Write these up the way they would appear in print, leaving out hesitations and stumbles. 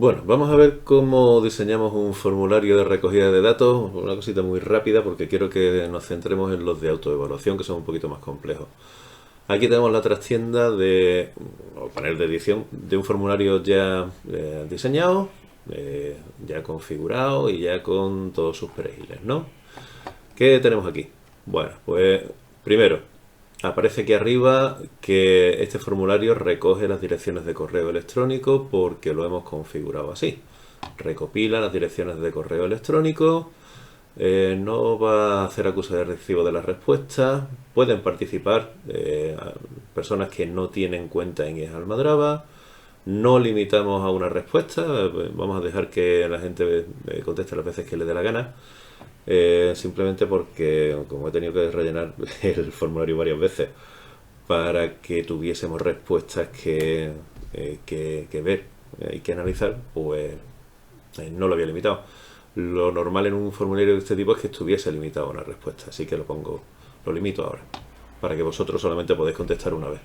Bueno, vamos a ver cómo diseñamos un formulario de recogida de datos, una cosita muy rápida porque quiero que nos centremos en los de autoevaluación que son un poquito más complejos. Aquí tenemos la trastienda o panel de edición de un formulario ya diseñado, ya configurado y ya con todos sus perejiles, ¿no? ¿Qué tenemos aquí? Bueno, pues primero, aparece aquí arriba que este formulario recoge las direcciones de correo electrónico porque lo hemos configurado así. Recopila las direcciones de correo electrónico, no va a hacer acuse de recibo de las respuestas, pueden participar personas que no tienen cuenta en IES Almadraba, no limitamos a una respuesta, vamos a dejar que la gente conteste las veces que le dé la gana. Simplemente porque, como he tenido que rellenar el formulario varias veces para que tuviésemos respuestas que ver y que analizar, pues no lo había limitado. Lo normal en un formulario de este tipo es que estuviese limitado a una respuesta, así que lo limito ahora, para que vosotros solamente podáis contestar una vez.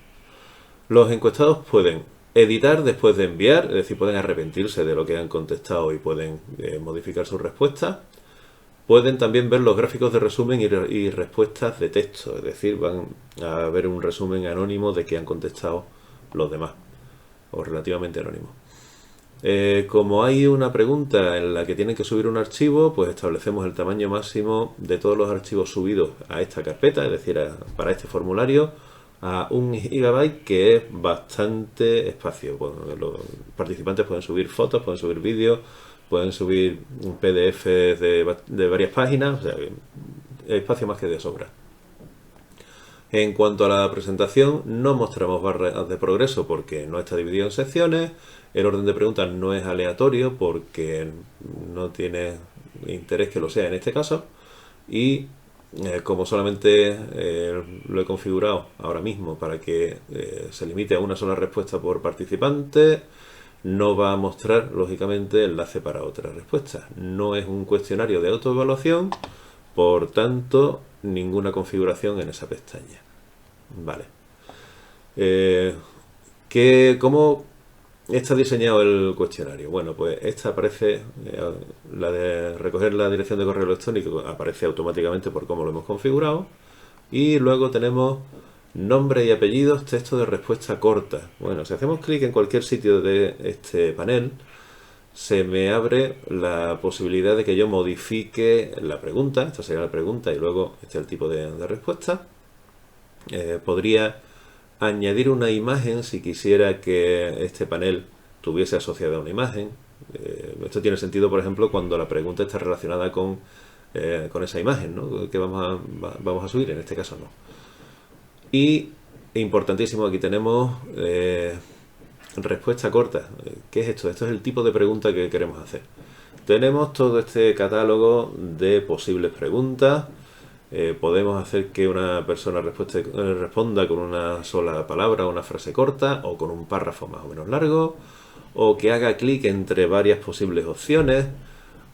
Los encuestados pueden editar después de enviar, es decir, pueden arrepentirse de lo que han contestado y pueden modificar sus respuestas. Pueden también ver los gráficos de resumen y respuestas de texto, es decir, van a ver un resumen anónimo de que han contestado los demás, o relativamente anónimo. Como hay una pregunta en la que tienen que subir un archivo, pues establecemos el tamaño máximo de todos los archivos subidos a esta carpeta, es decir, para este formulario, a 1 GB, que es bastante espacio. Bueno, los participantes pueden subir fotos, pueden subir vídeos, pueden subir PDF de varias páginas, o sea, espacio más que de sobra. En cuanto a la presentación, no mostramos barras de progreso porque no está dividido en secciones. El orden de preguntas no es aleatorio porque no tiene interés que lo sea en este caso. Y como solamente lo he configurado ahora mismo para que se limite a una sola respuesta por participante, no va a mostrar, lógicamente, enlace para otra respuesta. No es un cuestionario de autoevaluación, por tanto, ninguna configuración en esa pestaña. Vale. ¿Cómo está diseñado el cuestionario? Bueno, pues esta aparece, la de recoger la dirección de correo electrónico aparece automáticamente por cómo lo hemos configurado. Y luego tenemos nombre y apellidos, texto de respuesta corta. Bueno, si hacemos clic en cualquier sitio de este panel, se me abre la posibilidad de que yo modifique la pregunta. Esta sería la pregunta y luego este es el tipo de respuesta. Podría añadir una imagen si quisiera que este panel tuviese asociada una imagen. Esto tiene sentido, por ejemplo, cuando la pregunta está relacionada con esa imagen, ¿no?, que vamos a subir. En este caso no. Y importantísimo, aquí tenemos respuesta corta. ¿Qué es esto? Esto es el tipo de pregunta que queremos hacer. Tenemos todo este catálogo de posibles preguntas. Podemos hacer que una persona responda con una sola palabra, una frase corta, o con un párrafo más o menos largo, o que haga clic entre varias posibles opciones,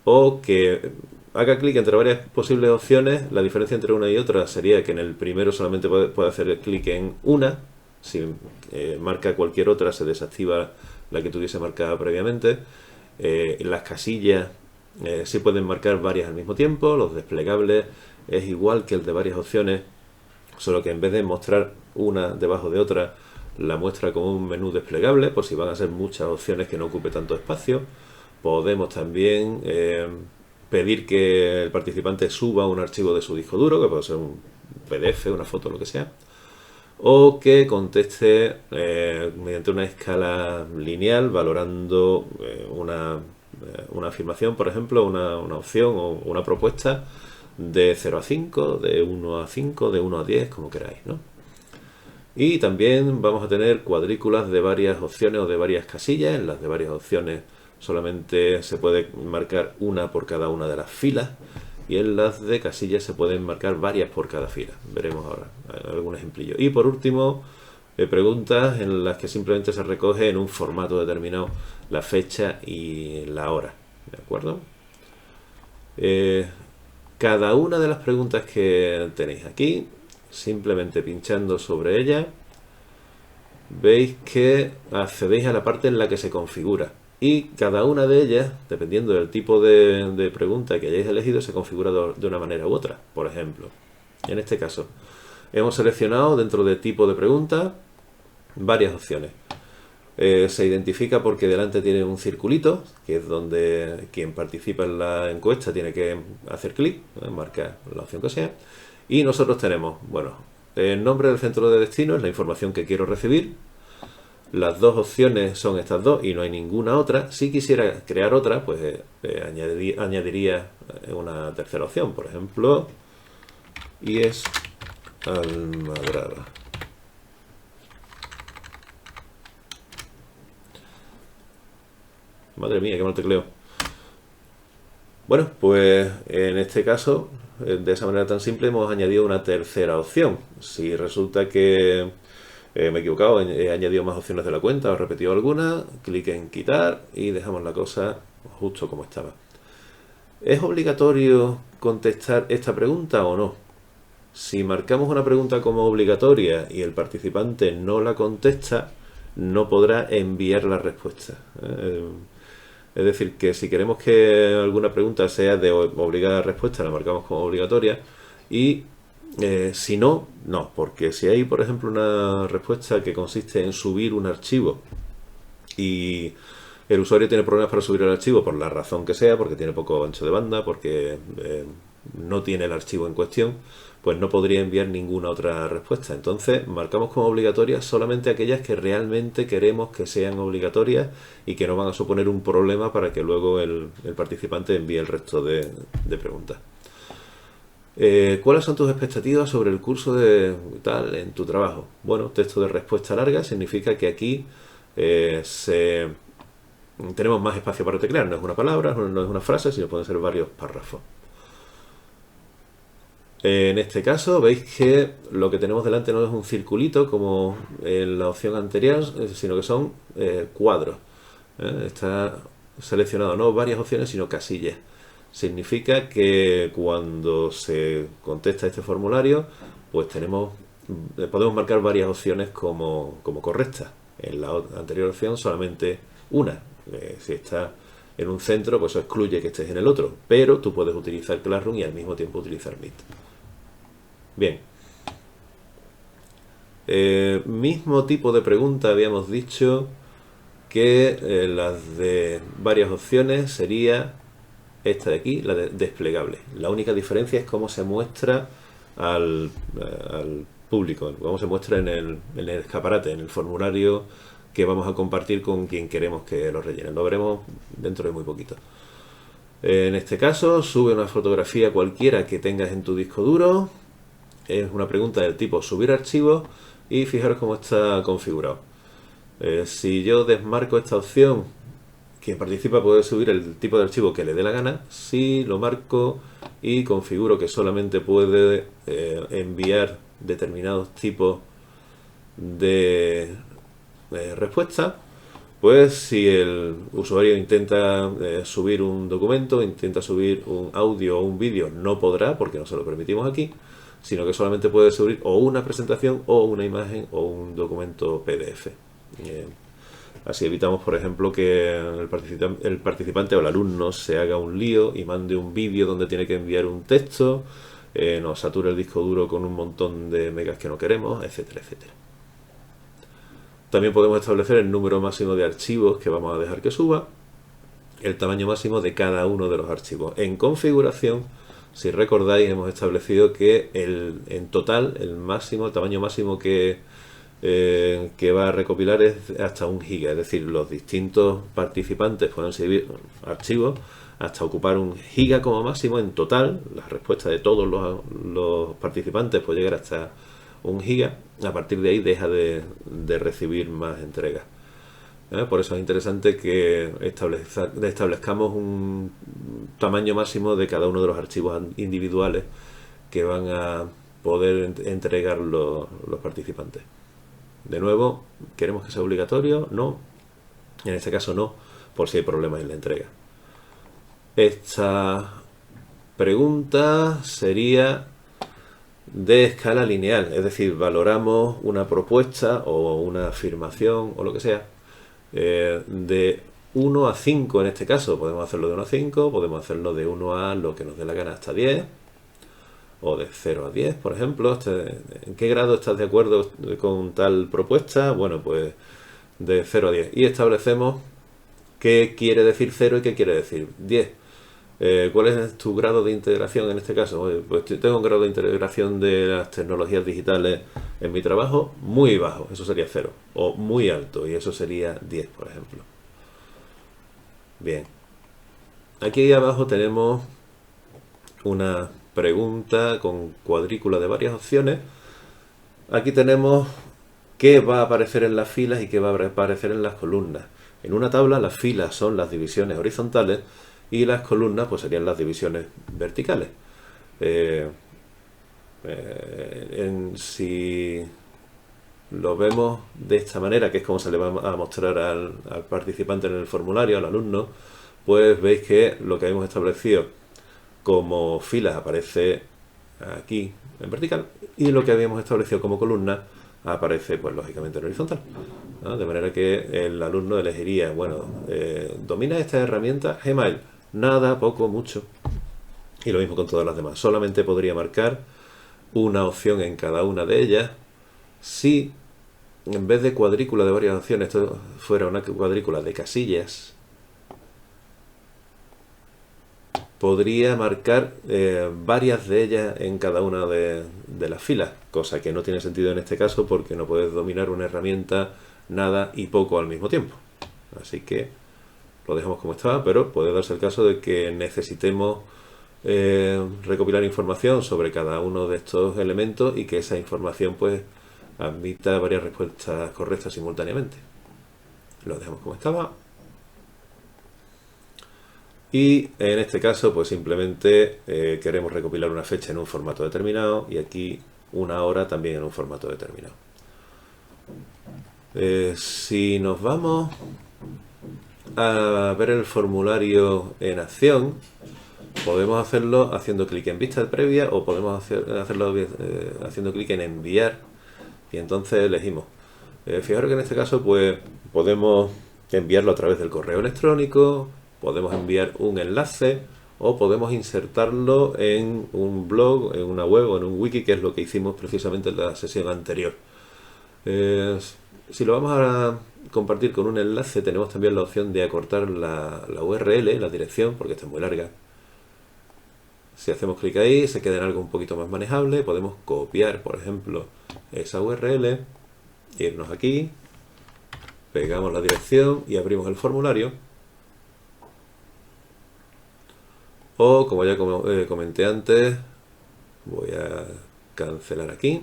o que haga clic entre varias posibles opciones. La diferencia entre una y otra sería que en el primero solamente puede hacer clic en una. Si marca cualquier otra, se desactiva la que tuviese marcada previamente. Las casillas sí pueden marcar varias al mismo tiempo. Los desplegables es igual que el de varias opciones, solo que en vez de mostrar una debajo de otra, la muestra como un menú desplegable, por si van a ser muchas opciones que no ocupe tanto espacio. Podemos también pedir que el participante suba un archivo de su disco duro, que puede ser un PDF, una foto, lo que sea, o que conteste mediante una escala lineal valorando una afirmación, por ejemplo, una opción o una propuesta de 0 a 5, de 1 a 5, de 1 a 10, como queráis, ¿no? Y también vamos a tener cuadrículas de varias opciones o de varias casillas. En las de varias opciones solamente se puede marcar una por cada una de las filas, y en las de casillas se pueden marcar varias por cada fila. Veremos ahora algún ejemplillo. Y por último, preguntas en las que simplemente se recoge en un formato determinado la fecha y la hora. ¿De acuerdo? Cada una de las preguntas que tenéis aquí, simplemente pinchando sobre ella, veis que accedéis a la parte en la que se configura. y cada una de ellas, dependiendo del tipo de pregunta que hayáis elegido, se configura de una manera u otra. Por ejemplo, en este caso, hemos seleccionado dentro de tipo de pregunta varias opciones. Se identifica porque delante tiene un circulito, que es donde quien participa en la encuesta tiene que hacer clic, marcar la opción que sea. Y nosotros tenemos, bueno, el nombre del centro de destino es la información que quiero recibir. Las dos opciones son estas dos y no hay ninguna otra. Si quisiera crear otra, pues añadiría una tercera opción, por ejemplo, y es Almadraba. Madre mía, qué mal tecleo. Bueno, pues en este caso, de esa manera tan simple, hemos añadido una tercera opción. Si resulta que me he equivocado, he añadido más opciones de la cuenta, o he repetido alguna, clic en quitar y dejamos la cosa justo como estaba. ¿Es obligatorio contestar esta pregunta o no? Si marcamos una pregunta como obligatoria y el participante no la contesta, no podrá enviar la respuesta. Es decir, que si queremos que alguna pregunta sea de obligada respuesta, la marcamos como obligatoria, y si no, no, porque si hay, por ejemplo, una respuesta que consiste en subir un archivo y el usuario tiene problemas para subir el archivo por la razón que sea, porque tiene poco ancho de banda, porque no tiene el archivo en cuestión, pues no podría enviar ninguna otra respuesta. Entonces marcamos como obligatorias solamente aquellas que realmente queremos que sean obligatorias y que no van a suponer un problema para que luego el participante envíe el resto de preguntas. ¿Cuáles son tus expectativas sobre el curso de tal en tu trabajo? Bueno, texto de respuesta larga significa que aquí tenemos más espacio para teclear. No es una palabra, no es una frase, sino pueden ser varios párrafos. En este caso veis que lo que tenemos delante no es un circulito como en la opción anterior, sino que son cuadros. Está seleccionado no varias opciones, sino casillas. Significa que cuando se contesta este formulario, pues podemos marcar varias opciones como correctas. En la anterior opción solamente una. Si está en un centro, pues eso excluye que estés en el otro. Pero tú puedes utilizar Classroom y al mismo tiempo utilizar Meet. Bien. Mismo tipo de pregunta habíamos dicho que las de varias opciones sería esta de aquí, la de desplegable. La única diferencia es cómo se muestra al público, cómo se muestra en el escaparate, en el formulario que vamos a compartir con quien queremos que lo rellenen. Lo veremos dentro de muy poquito. En este caso, sube una fotografía cualquiera que tengas en tu disco duro. Es una pregunta del tipo subir archivos y fijaros cómo está configurado. Si yo desmarco esta opción, quien participa puede subir el tipo de archivo que le dé la gana. Si lo marco y configuro que solamente puede enviar determinados tipos de respuesta, pues si el usuario intenta subir un documento, intenta subir un audio o un vídeo, no podrá porque no se lo permitimos aquí, sino que solamente puede subir o una presentación o una imagen o un documento PDF. Así evitamos, por ejemplo, que el participante o el alumno se haga un lío y mande un vídeo donde tiene que enviar un texto, nos sature el disco duro con un montón de megas que no queremos, etcétera, etcétera. También podemos establecer el número máximo de archivos que vamos a dejar que suba, el tamaño máximo de cada uno de los archivos. En configuración, si recordáis, hemos establecido que en total el tamaño máximo que va a recopilar es hasta 1 giga, es decir, los distintos participantes pueden subir archivos hasta ocupar 1 giga como máximo en total. La respuesta de todos los participantes puede llegar hasta 1 giga. A partir de ahí deja de recibir más entregas. Por eso es interesante que establezcamos un tamaño máximo de cada uno de los archivos individuales que van a poder entregar los participantes. De nuevo, ¿queremos que sea obligatorio? No. En este caso no, por si hay problemas en la entrega. Esta pregunta sería de escala lineal, es decir, valoramos una propuesta o una afirmación o lo que sea de 1 a 5 en este caso. Podemos hacerlo de 1 a 5, podemos hacerlo de 1 a lo que nos dé la gana hasta 10, o de 0 a 10, por ejemplo. ¿En qué grado estás de acuerdo con tal propuesta? Bueno, pues de 0 a 10. Y establecemos qué quiere decir 0 y qué quiere decir 10. ¿Cuál es tu grado de integración en este caso? Pues tengo un grado de integración de las tecnologías digitales en mi trabajo muy bajo, eso sería 0, o muy alto, y eso sería 10, por ejemplo. Bien, aquí abajo tenemos una pregunta con cuadrícula de varias opciones. Aquí tenemos qué va a aparecer en las filas y qué va a aparecer en las columnas. En una tabla las filas son las divisiones horizontales y las columnas pues serían las divisiones verticales. Si lo vemos de esta manera, que es como se le va a mostrar al participante en el formulario, al alumno, pues veis que lo que hemos establecido como filas aparece aquí en vertical y lo que habíamos establecido como columna aparece pues lógicamente en horizontal, ¿no? De manera que el alumno elegiría, bueno, ¿domina esta herramienta? Gmail, nada, poco, mucho, y lo mismo con todas las demás. Solamente podría marcar una opción en cada una de ellas. Si en vez de cuadrícula de varias opciones esto fuera una cuadrícula de casillas, podría marcar varias de ellas en cada una de las filas, cosa que no tiene sentido en este caso porque no puedes dominar una herramienta nada y poco al mismo tiempo. Así que lo dejamos como estaba, pero puede darse el caso de que necesitemos recopilar información sobre cada uno de estos elementos y que esa información pues admita varias respuestas correctas simultáneamente. Lo dejamos como estaba. Y en este caso pues simplemente queremos recopilar una fecha en un formato determinado y aquí una hora también en un formato determinado. Si nos vamos a ver el formulario en acción, podemos hacerlo haciendo clic en vista previa o podemos hacerlo haciendo clic en enviar y entonces elegimos. Fijaros que en este caso pues podemos enviarlo a través del correo electrónico, podemos enviar un enlace o podemos insertarlo en un blog, en una web o en un wiki, que es lo que hicimos precisamente en la sesión anterior. Si lo vamos a compartir con un enlace, tenemos también la opción de acortar la URL, la dirección, porque esta es muy larga. Si hacemos clic ahí, se queda en algo un poquito más manejable. Podemos copiar, por ejemplo, esa URL, irnos aquí, pegamos la dirección y abrimos el formulario. O, como ya comenté antes, voy a cancelar aquí.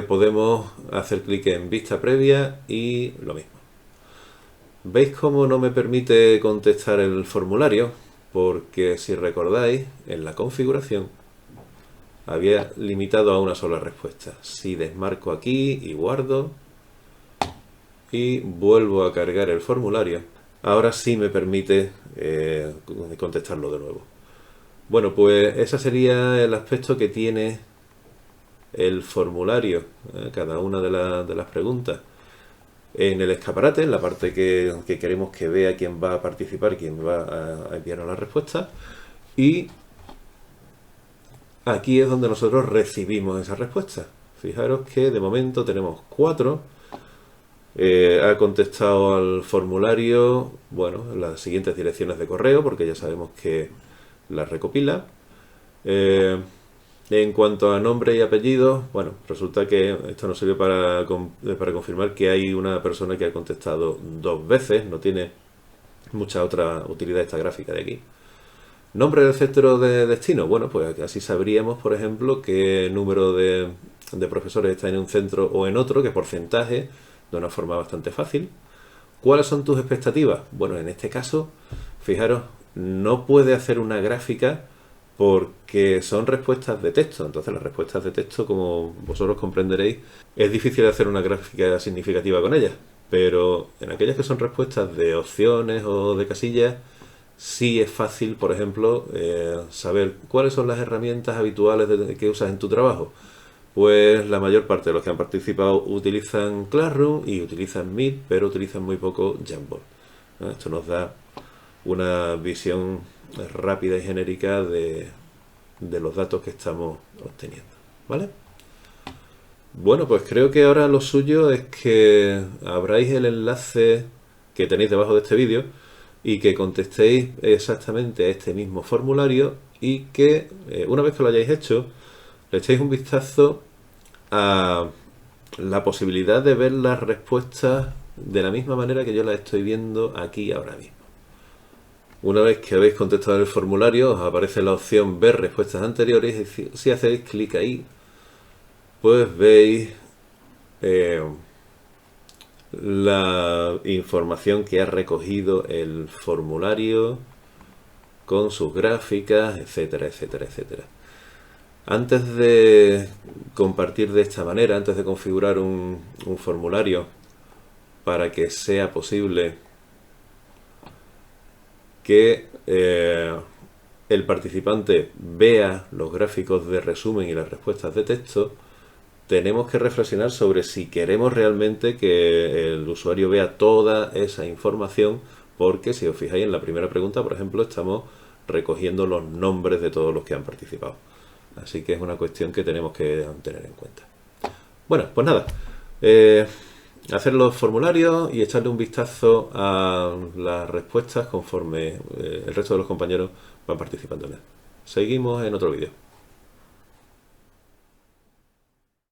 Podemos hacer clic en vista previa y lo mismo. ¿Veis cómo no me permite contestar el formulario? Porque si recordáis, en la configuración había limitado a una sola respuesta. Si desmarco aquí y guardo y vuelvo a cargar el formulario, ahora sí me permite contestarlo de nuevo. Bueno, pues ese sería el aspecto que tiene el formulario, cada una de las preguntas. En el escaparate, en la parte que queremos que vea quién va a participar, quién va a enviarnos la respuesta. Y aquí es donde nosotros recibimos esa respuesta. Fijaros que de momento tenemos 4. Ha contestado al formulario, bueno, las siguientes direcciones de correo, porque ya sabemos que las recopila. En cuanto a nombre y apellido, bueno, resulta que esto nos sirve para confirmar que hay una persona que ha contestado 2 veces, no tiene mucha otra utilidad esta gráfica de aquí. Nombre del centro de destino, bueno, pues así sabríamos, por ejemplo, qué número de profesores está en un centro o en otro, qué porcentaje, de una forma bastante fácil. ¿Cuáles son tus expectativas? Bueno, en este caso, fijaros, no puede hacer una gráfica porque son respuestas de texto. Entonces las respuestas de texto, como vosotros comprenderéis, es difícil hacer una gráfica significativa con ellas. Pero en aquellas que son respuestas de opciones o de casillas, sí es fácil, por ejemplo, saber cuáles son las herramientas habituales que usas en tu trabajo. Pues la mayor parte de los que han participado utilizan Classroom y utilizan Meet, pero utilizan muy poco Jamboard. Esto nos da una visión rápida y genérica de los datos que estamos obteniendo, ¿vale? Bueno, pues creo que ahora lo suyo es que abráis el enlace que tenéis debajo de este vídeo y que contestéis exactamente a este mismo formulario y que una vez que lo hayáis hecho, le echéis un vistazo a la posibilidad de ver las respuestas de la misma manera que yo las estoy viendo aquí ahora mismo. Una vez que habéis contestado el formulario, os aparece la opción ver respuestas anteriores y si hacéis clic ahí, pues veis la información que ha recogido el formulario con sus gráficas, etcétera, etcétera, etcétera. Antes de compartir de esta manera, antes de configurar un formulario para que sea posible que el participante vea los gráficos de resumen y las respuestas de texto, tenemos que reflexionar sobre si queremos realmente que el usuario vea toda esa información, porque si os fijáis en la primera pregunta, por ejemplo, estamos recogiendo los nombres de todos los que han participado. Así que es una cuestión que tenemos que tener en cuenta. Bueno, pues nada, hacer los formularios y echarle un vistazo a las respuestas conforme el resto de los compañeros van participando en él. Seguimos en otro vídeo.